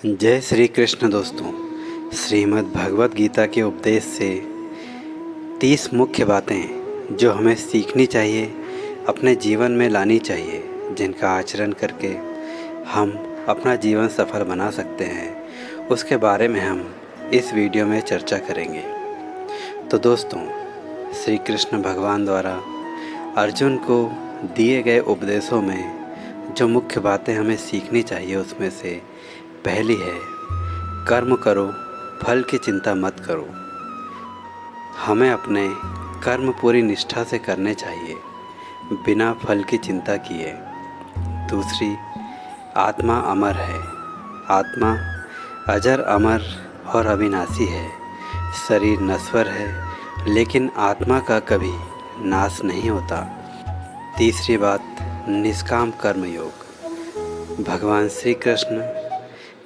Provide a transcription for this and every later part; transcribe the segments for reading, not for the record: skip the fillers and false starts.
जय श्री कृष्ण दोस्तों। श्रीमद् भगवत गीता के उपदेश से 30 मुख्य बातें जो हमें सीखनी चाहिए, अपने जीवन में लानी चाहिए, जिनका आचरण करके हम अपना जीवन सफल बना सकते हैं, उसके बारे में हम इस वीडियो में चर्चा करेंगे। तो दोस्तों, श्री कृष्ण भगवान द्वारा अर्जुन को दिए गए उपदेशों में जो मुख्य बातें हमें सीखनी चाहिए, उसमें से पहली है, कर्म करो, फल की चिंता मत करो। हमें अपने कर्म पूरी निष्ठा से करने चाहिए, बिना फल की चिंता किए। दूसरी, आत्मा अमर है। आत्मा अजर, अमर और अविनाशी है। शरीर नश्वर है, लेकिन आत्मा का कभी नाश नहीं होता। तीसरी बात, निष्काम कर्म योग। भगवान श्री कृष्ण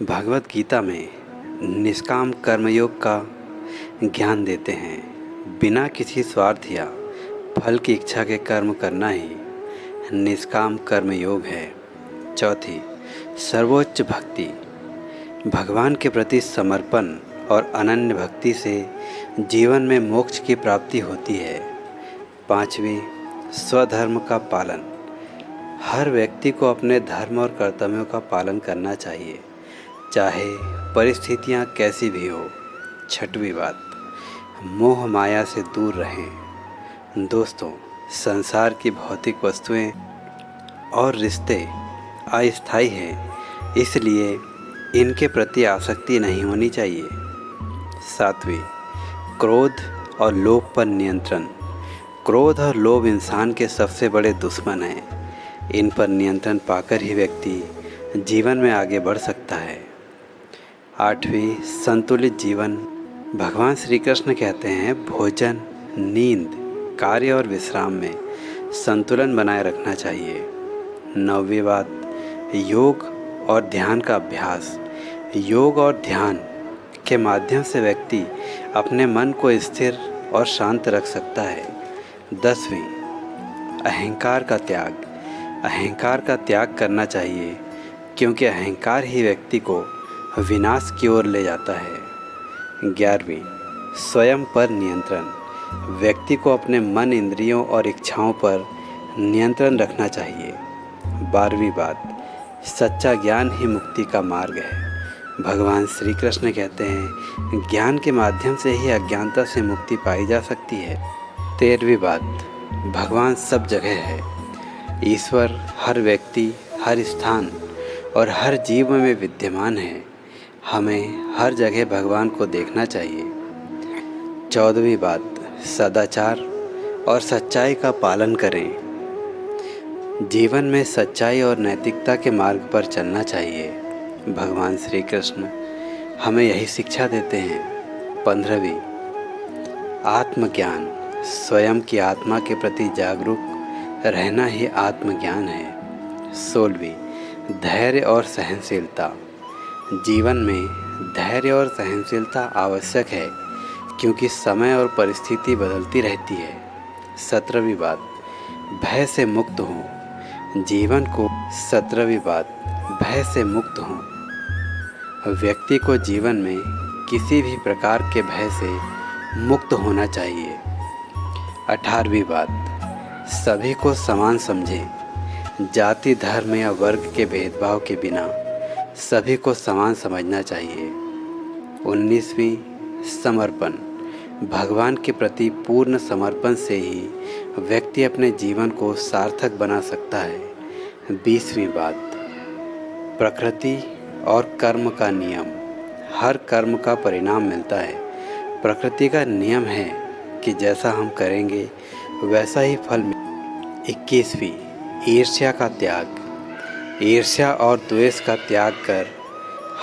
भगवत गीता में निष्काम कर्मयोग का ज्ञान देते हैं। बिना किसी स्वार्थ या फल की इच्छा के कर्म करना ही निष्काम कर्मयोग है। चौथी, सर्वोच्च भक्ति। भगवान के प्रति समर्पण और अनन्य भक्ति से जीवन में मोक्ष की प्राप्ति होती है। पांचवी, स्वधर्म का पालन। हर व्यक्ति को अपने धर्म और कर्तव्यों का पालन करना चाहिए, चाहे परिस्थितियाँ कैसी भी हो। छठवीं बात, मोह माया से दूर रहें। दोस्तों, संसार की भौतिक वस्तुएं और रिश्ते अस्थायी हैं, इसलिए इनके प्रति आसक्ति नहीं होनी चाहिए। सातवीं, क्रोध और लोभ पर नियंत्रण। क्रोध और लोभ इंसान के सबसे बड़े दुश्मन हैं। इन पर नियंत्रण पाकर ही व्यक्ति जीवन में आगे बढ़ सकता है। आठवीं, संतुलित जीवन। भगवान श्री कृष्ण कहते हैं, भोजन, नींद, कार्य और विश्राम में संतुलन बनाए रखना चाहिए। नौवीं बात, योग और ध्यान का अभ्यास। योग और ध्यान के माध्यम से व्यक्ति अपने मन को स्थिर और शांत रख सकता है। 10वीं, अहंकार का त्याग। अहंकार का त्याग करना चाहिए, क्योंकि अहंकार ही व्यक्ति को विनाश की ओर ले जाता है। 11वीं, स्वयं पर नियंत्रण। व्यक्ति को अपने मन, इंद्रियों और इच्छाओं पर नियंत्रण रखना चाहिए। 12वीं बात, सच्चा ज्ञान ही मुक्ति का मार्ग है। भगवान श्री कृष्ण कहते हैं, ज्ञान के माध्यम से ही अज्ञानता से मुक्ति पाई जा सकती है। 13वीं बात, भगवान सब जगह है। ईश्वर हर व्यक्ति, हर स्थान और हर जीव में विद्यमान है। हमें हर जगह भगवान को देखना चाहिए। 14वीं बात, सदाचार और सच्चाई का पालन करें। जीवन में सच्चाई और नैतिकता के मार्ग पर चलना चाहिए। भगवान श्री कृष्ण हमें यही शिक्षा देते हैं। 15वीं, आत्मज्ञान। स्वयं की आत्मा के प्रति जागरूक रहना ही आत्मज्ञान है। 16वीं, धैर्य और सहनशीलता। जीवन में धैर्य और सहनशीलता आवश्यक है, क्योंकि समय और परिस्थिति बदलती रहती है। 17वीं बात, भय से मुक्त हो। जीवन को 17वीं बात, भय से मुक्त हो। व्यक्ति को जीवन में किसी भी प्रकार के भय से मुक्त होना चाहिए। 18वीं बात, सभी को समान समझें। जाति, धर्म या वर्ग के भेदभाव के बिना सभी को समान समझना चाहिए। 19वीं, समर्पण। भगवान के प्रति पूर्ण समर्पण से ही व्यक्ति अपने जीवन को सार्थक बना सकता है। 20वीं बात, प्रकृति और कर्म का नियम। हर कर्म का परिणाम मिलता है। प्रकृति का नियम है कि जैसा हम करेंगे वैसा ही फल मिलेगा। 21वीं, ईर्ष्या का त्याग। ईर्ष्या और द्वेष का त्याग कर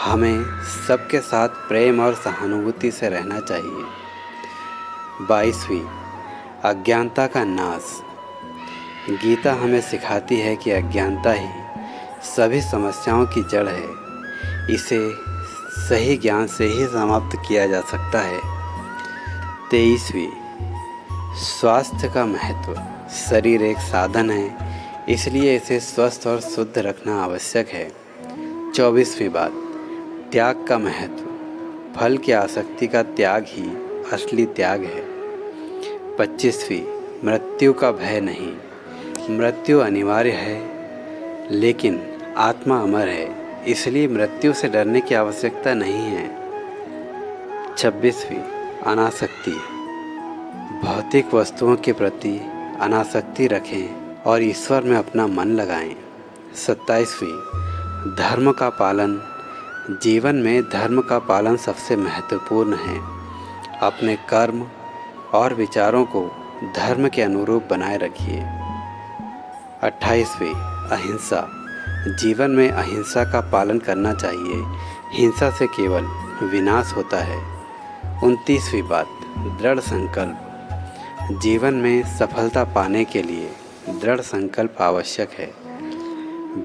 हमें सबके साथ प्रेम और सहानुभूति से रहना चाहिए। 22वीं, अज्ञानता का नाश। गीता हमें सिखाती है कि अज्ञानता ही सभी समस्याओं की जड़ है। इसे सही ज्ञान से ही समाप्त किया जा सकता है। 23वीं, स्वास्थ्य का महत्व। शरीर एक साधन है, इसलिए इसे स्वस्थ और शुद्ध रखना आवश्यक है। 24वीं बात, त्याग का महत्व। फल की आसक्ति का त्याग ही असली त्याग है। 25वीं, मृत्यु का भय नहीं। मृत्यु अनिवार्य है, लेकिन आत्मा अमर है, इसलिए मृत्यु से डरने की आवश्यकता नहीं है। 26वीं, अनासक्ति। भौतिक वस्तुओं के प्रति अनासक्ति रखें और ईश्वर में अपना मन लगाएं। 27वीं, धर्म का पालन। जीवन में धर्म का पालन सबसे महत्वपूर्ण है। अपने कर्म और विचारों को धर्म के अनुरूप बनाए रखिए। 28वीं, अहिंसा। जीवन में अहिंसा का पालन करना चाहिए। हिंसा से केवल विनाश होता है। 29वीं बात, दृढ़ संकल्प। जीवन में सफलता पाने के लिए दृढ़ संकल्प आवश्यक है।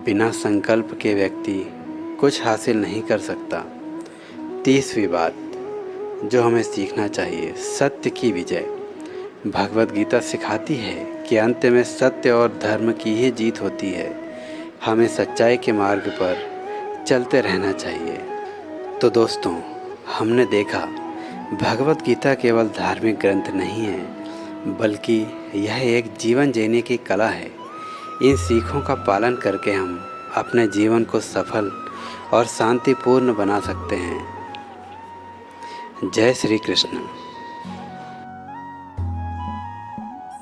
बिना संकल्प के व्यक्ति कुछ हासिल नहीं कर सकता। 30वीं बात, जो हमें सीखना चाहिए, सत्य की विजय। भगवद गीता सिखाती है कि अंत में सत्य और धर्म की ही जीत होती है। हमें सच्चाई के मार्ग पर चलते रहना चाहिए। तो दोस्तों, हमने देखा भगवद गीता केवल धार्मिक ग्रंथ नहीं है, बल्कि यह एक जीवन जीने की कला है। इन सीखों का पालन करके हम अपने जीवन को सफल और शांतिपूर्ण बना सकते हैं। जय श्री कृष्ण।